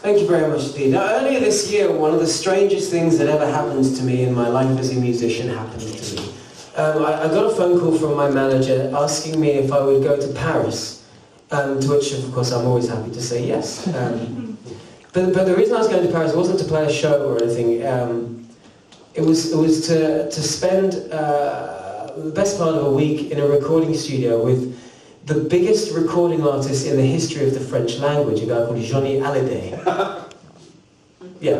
Thank you very much, Steve. Now, earlier this year, one of the strangest things that ever happened to me in my life as a musician happened to me. I got a phone call from my manager asking me if I would go to Paris, to which, of course, I'm always happy to say yes. But the reason I was going to Paris wasn't to play a show or anything. It was to spend the best part of a week in a recording studio with the biggest recording artist in the history of the French language, a guy called Johnny Hallyday. Yeah.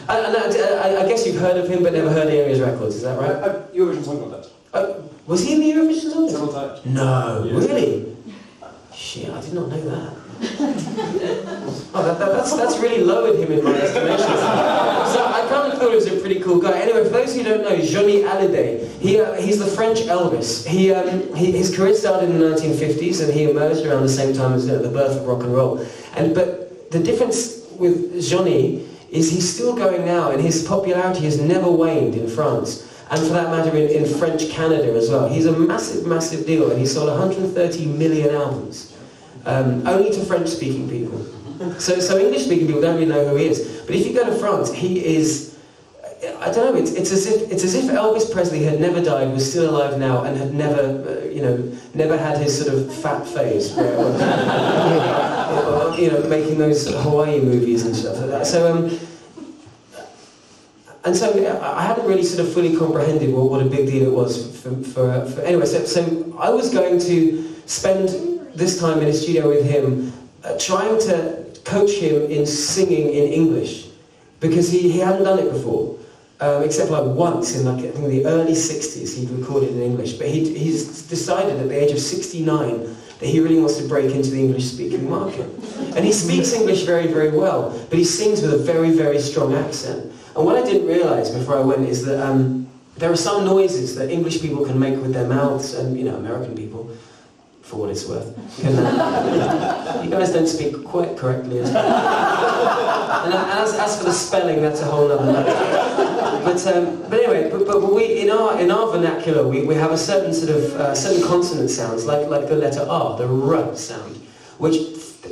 I guess you've heard of him, but never heard any of his records, is that right? Eurovision Song Contest. Was he in the Eurovision Song Contest? Several times. No, Yes. Really? Shit, I did not know that. Oh, that's really lowered him in my estimation. So I kind of thought he was a pretty cool guy. Anyway, for those who don't know, Johnny Hallyday, he's the French Elvis. His career started in the 1950s, and he emerged around the same time as the birth of rock and roll. But the difference with Johnny is he's still going now, and his popularity has never waned in France. And for that matter, in French Canada as well. He's a massive, massive deal, and he sold 130 million albums. Only to French-speaking people. So English-speaking people don't really know who he is. But if you go to France, he is, I don't know, it's as if Elvis Presley had never died, was still alive now, and had never, never had his sort of fat phase, where, or, making those Hawaii movies and stuff like that. So I hadn't really sort of fully comprehended what a big deal it was for anyway. So I was going to spend this time in a studio with him, trying to coach him in singing in English, because he hadn't done it before, except like once in I think the early 60s he'd recorded in English, but he's decided at the age of 69 that he really wants to break into the English-speaking market. And he speaks English very, very well, but he sings with a very, very strong accent. And what I didn't realise before I went is that there are some noises that English people can make with their mouths, and American people, for what it's worth. You guys don't speak quite correctly as well. And as for the spelling, that's a whole other matter. But anyway, but we in our vernacular we have a certain sort of certain consonant sounds like the letter R, the R sound, which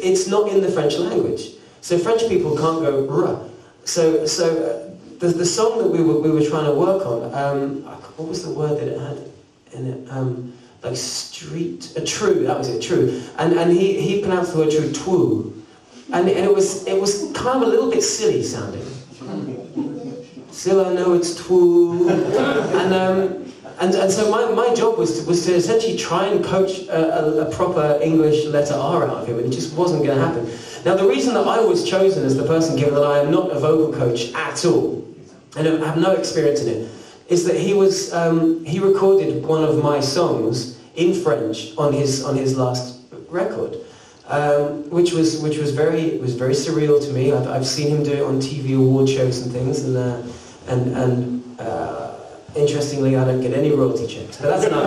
it's not in the French language. So French people can't go R. So the song that we were trying to work on, what was the word that it had in it? Like street, true, that was it, true. And he pronounced the word true, twoo. And it was kind of a little bit silly sounding. Still I know it's twoo. And so my job was to essentially try and coach a proper English letter R out of him, and it just wasn't going to happen. Now the reason that I was chosen as the person, given that I am not a vocal coach at all, and I have no experience in it, is that he recorded one of my songs in French on his last record, which was very surreal to me. I've seen him do it on TV award shows and things, and interestingly, I don't get any royalty checks. But that's not.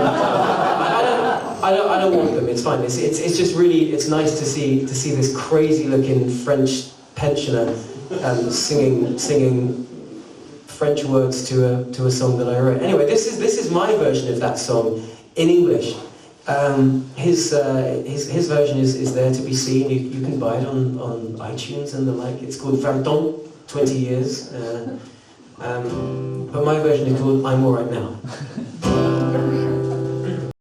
I don't want them. It's fine. It's just really nice to see this crazy looking French pensioner singing French words to a song that I wrote. Anyway, this is my version of that song in English. His version is there to be seen. You can buy it on iTunes and the like. It's called 20 ans, 20 years. But my version is called I'm Alright Now.